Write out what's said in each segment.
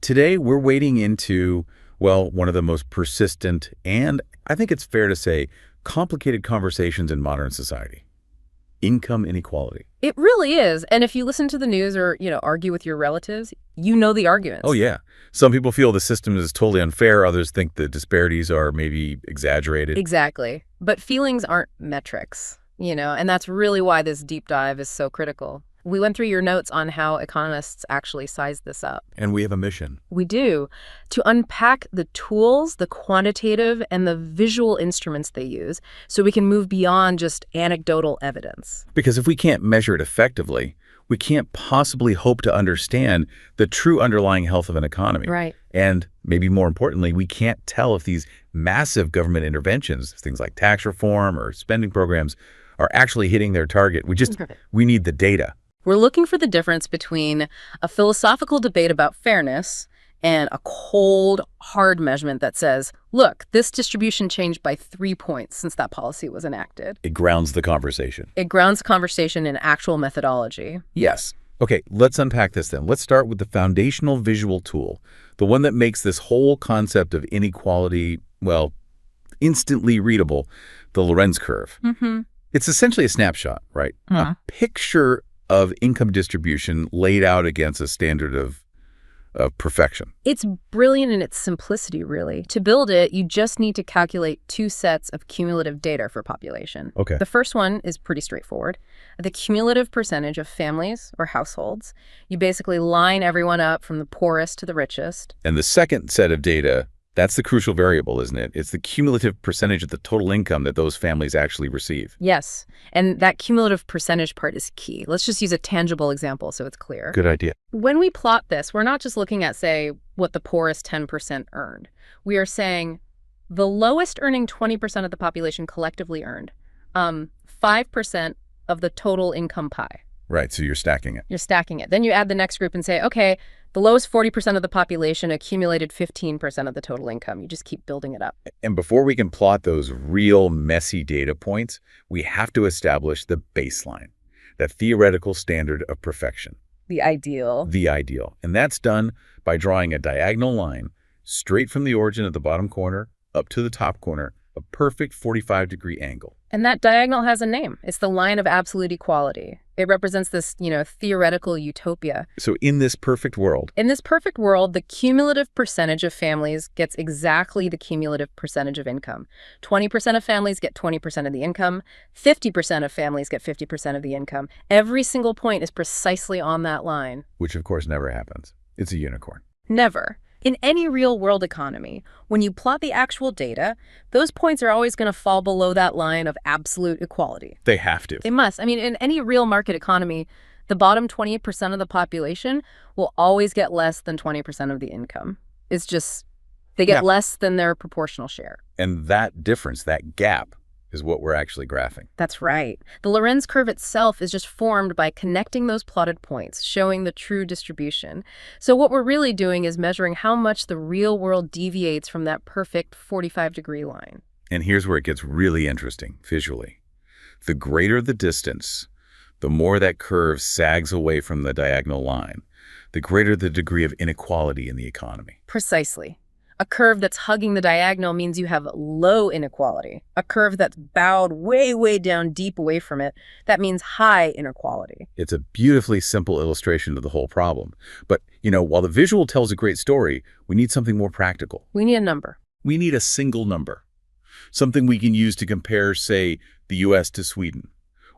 Today, we're wading into, well, one of the most persistent and, I think it's fair to say, complicated conversations in modern society. Income inequality. It really is. And if you listen to the news or, argue with your relatives, you know the arguments. Oh, yeah. Some people feel the system is totally unfair. Others think the disparities are maybe exaggerated. Exactly. But feelings aren't metrics, and that's really why this deep dive is so critical. We went through your notes on how economists actually size this up. And we have a mission. We do. To unpack the tools, the quantitative, and the visual instruments they use so we can move beyond just anecdotal evidence. Because if we can't measure it effectively, we can't possibly hope to understand the true underlying health of an economy. Right. And maybe more importantly, we can't tell if these massive government interventions, things like tax reform or spending programs, are actually hitting their target. We need the data. We're looking for the difference between a philosophical debate about fairness and a cold, hard measurement that says, look, this distribution changed by 3 points since that policy was enacted. It grounds the conversation. It grounds conversation in actual methodology. Yes. Okay, let's unpack this then. Let's start with the foundational visual tool, the one that makes this whole concept of inequality, well, instantly readable, the Lorenz Curve. Mm-hmm. It's essentially a snapshot, right? A picture of income distribution laid out against a standard of perfection. It's brilliant in its simplicity, really. To build it, you just need to calculate 2 sets of cumulative data for population. Okay. The first one is pretty straightforward. The cumulative percentage of families or households. You basically line everyone up from the poorest to the richest. And the second set of data, that's the crucial variable, isn't it? It's the cumulative percentage of the total income that those families actually receive. Yes, and that cumulative percentage part is key. Let's just use a tangible example so it's clear. Good idea. When we plot this, we're not just looking at, say, what the poorest 10% earned. We are saying the lowest earning 20% of the population collectively earned 5% of the total income pie. Right, so you're stacking it. You're stacking it. Then you add the next group and say, okay, the lowest 40% of the population accumulated 15% of the total income. You just keep building it up. And before we can plot those real messy data points, we have to establish the baseline, that theoretical standard of perfection. The ideal. The ideal. And that's done by drawing a diagonal line straight from the origin at the bottom corner up to the top corner, a perfect 45-degree angle. And that diagonal has a name. It's the line of absolute equality. It represents this, theoretical utopia. So in this perfect world, the cumulative percentage of families gets exactly the cumulative percentage of income. 20% of families get 20% of the income. 50% of families get 50% of the income. Every single point is precisely on that line. Which of course never happens. It's a unicorn. Never. In any real-world economy, when you plot the actual data, those points are always going to fall below that line of absolute equality. They have to. They must. I mean, in any real market economy, the bottom 20% of the population will always get less than 20% of the income. It's just, they get less than their proportional share. And that difference, that gap, is what we're actually graphing. That's right. The Lorenz curve itself is just formed by connecting those plotted points, showing the true distribution. So what we're really doing is measuring how much the real world deviates from that perfect 45-degree line. And here's where it gets really interesting visually. The greater the distance, the more that curve sags away from the diagonal line, the greater the degree of inequality in the economy. Precisely. A curve that's hugging the diagonal means you have low inequality. A curve that's bowed way, way down deep away from it, that means high inequality. It's a beautifully simple illustration of the whole problem. But, while the visual tells a great story, we need something more practical. We need a number. We need a single number. Something we can use to compare, say, the U.S. to Sweden,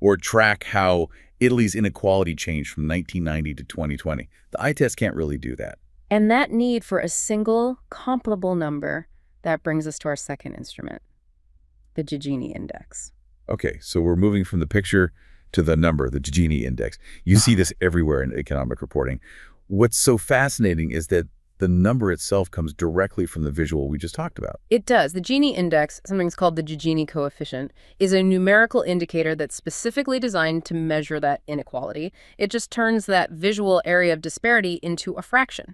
or track how Italy's inequality changed from 1990 to 2020. The eye test can't really do that. And that need for a single, comparable number, that brings us to our second instrument, the Gini Index. Okay, so we're moving from the picture to the number, the Gini Index. You see this everywhere in economic reporting. What's so fascinating is that the number itself comes directly from the visual we just talked about. It does. The Gini Index, sometimes called the Gini coefficient, is a numerical indicator that's specifically designed to measure that inequality. It just turns that visual area of disparity into a fraction,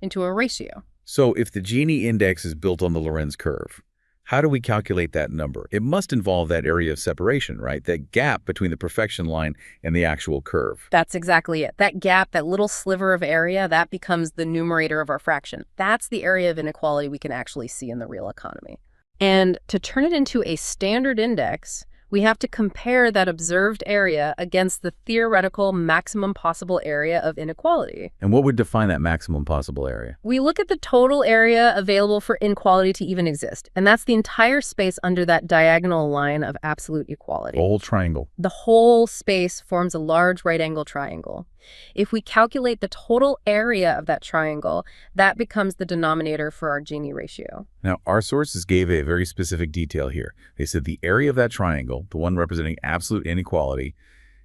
into a ratio. So if the Gini Index is built on the Lorenz curve, How do we calculate that number? It must involve that area of separation, right? That gap between the perfection line and the actual curve. That's exactly it. That gap, that little sliver of area, that becomes the numerator of our fraction. That's the area of inequality we can actually see in the real economy. And to turn it into a standard index, we have to compare that observed area against the theoretical maximum possible area of inequality. And what would define that maximum possible area? We look at the total area available for inequality to even exist, and that's the entire space under that diagonal line of absolute equality. The whole triangle. The whole space forms a large right-angle triangle. If we calculate the total area of that triangle, that becomes the denominator for our Gini ratio. Now, our sources gave a very specific detail here. They said the area of that triangle, the one representing absolute inequality,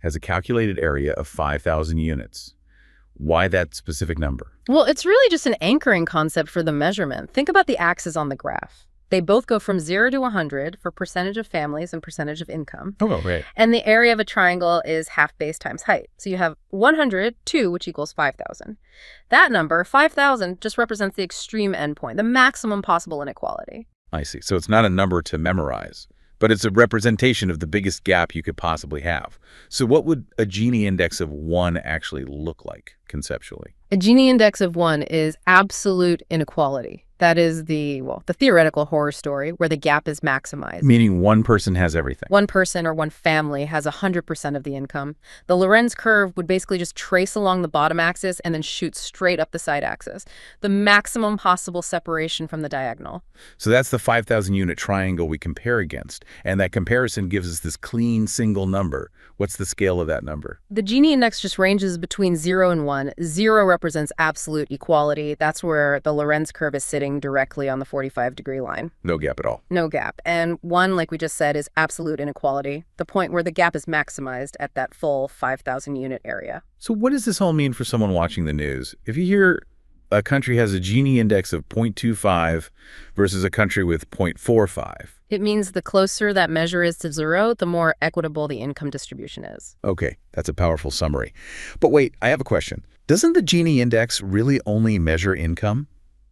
has a calculated area of 5,000 units. Why that specific number? Well, it's really just an anchoring concept for the measurement. Think about the axes on the graph. They both go from 0 to 100 for percentage of families and percentage of income. Oh, right. And the area of a triangle is half base times height. So you have 100, 2, which equals 5,000. That number, 5,000, just represents the extreme endpoint, the maximum possible inequality. I see. So it's not a number to memorize, but it's a representation of the biggest gap you could possibly have. So what would a Gini index of 1 actually look like conceptually? A Gini index of 1 is absolute inequality. That is the theoretical horror story where the gap is maximized. Meaning one person has everything. One person or one family has 100% of the income. The Lorenz curve would basically just trace along the bottom axis and then shoot straight up the side axis. The maximum possible separation from the diagonal. So that's the 5,000 unit triangle we compare against. And that comparison gives us this clean single number. What's the scale of that number? The Gini index just ranges between 0 and 1. 0 represents absolute equality. That's where the Lorenz curve is sitting directly on the 45-degree line. No gap at all. No gap. And 1, like we just said, is absolute inequality, the point where the gap is maximized at that full 5,000 unit area. So what does this all mean for someone watching the news? If you hear a country has a Gini index of 0.25 versus a country with 0.45. It means the closer that measure is to 0, the more equitable the income distribution is. Okay, that's a powerful summary. But wait, I have a question. Doesn't the Gini index really only measure income?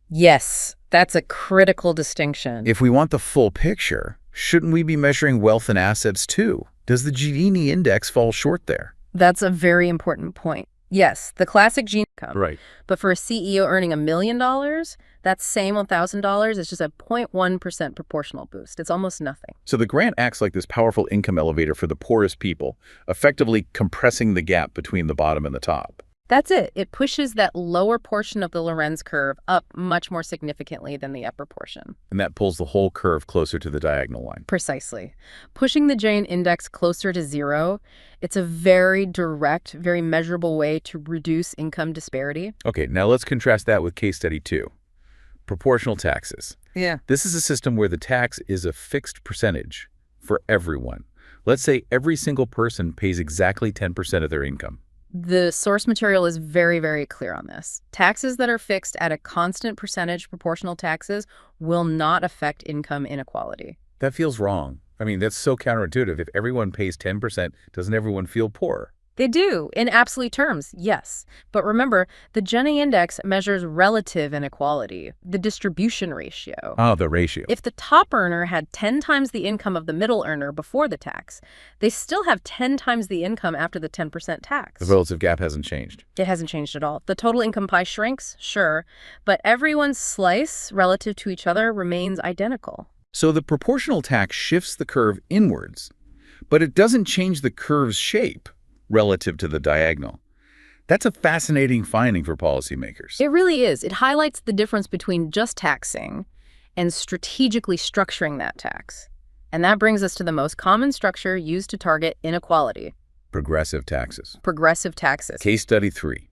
Yes, that's a critical distinction. If we want the full picture, shouldn't we be measuring wealth and assets too? Does the Gini index fall short there? That's a very important point. Yes, the classic Gini income. Right. But for a CEO earning $1 million, that same $1,000 is just a 0.1% proportional boost. It's almost nothing. So the grant acts like this powerful income elevator for the poorest people, effectively compressing the gap between the bottom and the top. That's it. It pushes that lower portion of the Lorenz curve up much more significantly than the upper portion. And that pulls the whole curve closer to the diagonal line. Precisely. Pushing the Gini index closer to 0, it's a very direct, very measurable way to reduce income disparity. Okay, now let's contrast that with case study 2. Proportional taxes. Yeah. This is a system where the tax is a fixed percentage for everyone. Let's say every single person pays exactly 10% of their income. The source material is very, very clear on this. Taxes that are fixed at a constant percentage, proportional taxes, will not affect income inequality. That feels wrong. I mean, that's so counterintuitive. If everyone pays 10%, doesn't everyone feel poorer? They do, in absolute terms, yes. But remember, the Gini index measures relative inequality, the distribution ratio. Oh, the ratio. If the top earner had 10 times the income of the middle earner before the tax, they still have 10 times the income after the 10% tax. The relative gap hasn't changed. It hasn't changed at all. The total income pie shrinks, sure, but everyone's slice relative to each other remains identical. So the proportional tax shifts the curve inwards, but it doesn't change the curve's shape relative to the diagonal. That's a fascinating finding for policymakers. It really is. It highlights the difference between just taxing and strategically structuring that tax. And that brings us to the most common structure used to target inequality. Progressive taxes. Progressive taxes. Case study 3.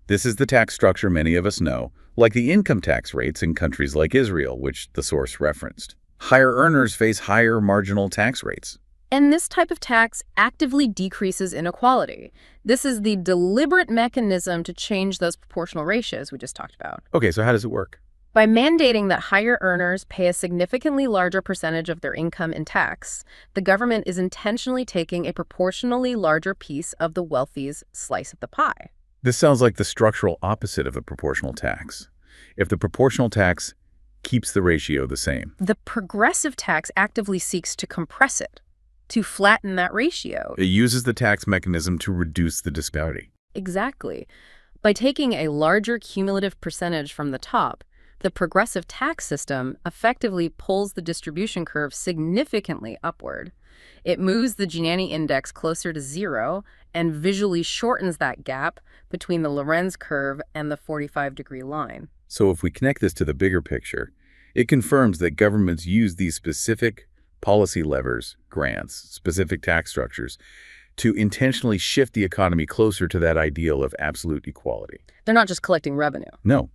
This is the tax structure many of us know, like the income tax rates in countries like Israel, which the source referenced. Higher earners face higher marginal tax rates. And this type of tax actively decreases inequality. This is the deliberate mechanism to change those proportional ratios we just talked about. Okay, so how does it work? By mandating that higher earners pay a significantly larger percentage of their income in tax, the government is intentionally taking a proportionally larger piece of the wealthy's slice of the pie. This sounds like the structural opposite of a proportional tax. If the proportional tax keeps the ratio the same. The progressive tax actively seeks to compress it, to flatten that ratio. It uses the tax mechanism to reduce the disparity. Exactly. By taking a larger cumulative percentage from the top, the progressive tax system effectively pulls the distribution curve significantly upward. It moves the Gini Index closer to zero and visually shortens that gap between the Lorenz curve and the 45-degree line. So if we connect this to the bigger picture, it confirms that governments use these specific policy levers, grants, specific tax structures, to intentionally shift the economy closer to that ideal of absolute equality. They're not just collecting revenue. No,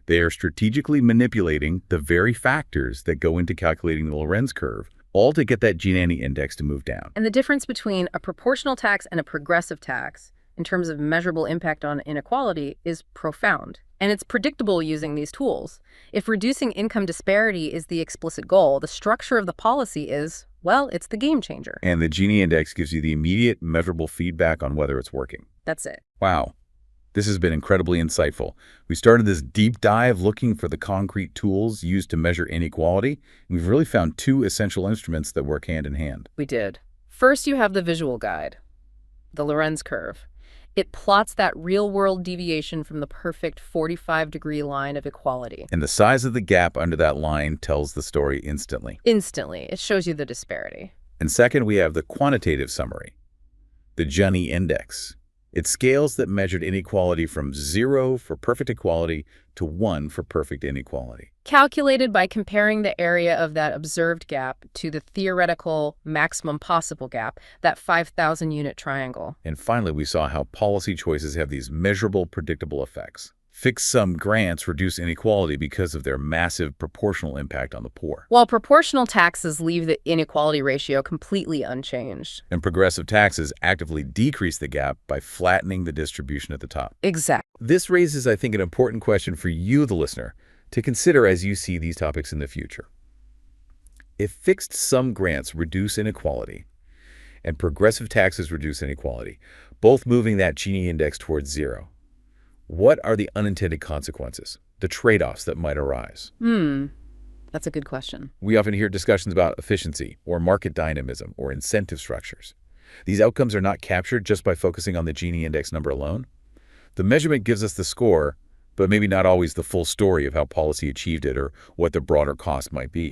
they are strategically manipulating the very factors that go into calculating the Lorenz curve, all to get that Gini Index to move down. And the difference between a proportional tax and a progressive tax, in terms of measurable impact on inequality, is profound. And it's predictable using these tools. If reducing income disparity is the explicit goal, the structure of the policy is, well, it's the game changer. And the Gini Index gives you the immediate, measurable feedback on whether it's working. That's it. Wow. This has been incredibly insightful. We started this deep dive looking for the concrete tools used to measure inequality, and we've really found two essential instruments that work hand in hand. We did. First, you have the visual guide, the Lorenz curve. It plots that real-world deviation from the perfect 45-degree line of equality. And the size of the gap under that line tells the story instantly. Instantly, it shows you the disparity. And second, we have the quantitative summary, the Gini Index. It scales that measured inequality from 0 for perfect equality to 1 for perfect inequality. Calculated by comparing the area of that observed gap to the theoretical maximum possible gap, that 5,000-unit triangle. And finally, we saw how policy choices have these measurable, predictable effects. Fixed-sum grants reduce inequality because of their massive proportional impact on the poor. While proportional taxes leave the inequality ratio completely unchanged. And progressive taxes actively decrease the gap by flattening the distribution at the top. Exactly. This raises, I think, an important question for you, the listener, to consider as you see these topics in the future. If fixed-sum grants reduce inequality and progressive taxes reduce inequality, both moving that Gini index towards 0, what are the unintended consequences, the trade-offs that might arise? That's a good question. We often hear discussions about efficiency or market dynamism or incentive structures. These outcomes are not captured just by focusing on the Gini index number alone. The measurement gives us the score, but maybe not always the full story of how policy achieved it or what the broader cost might be.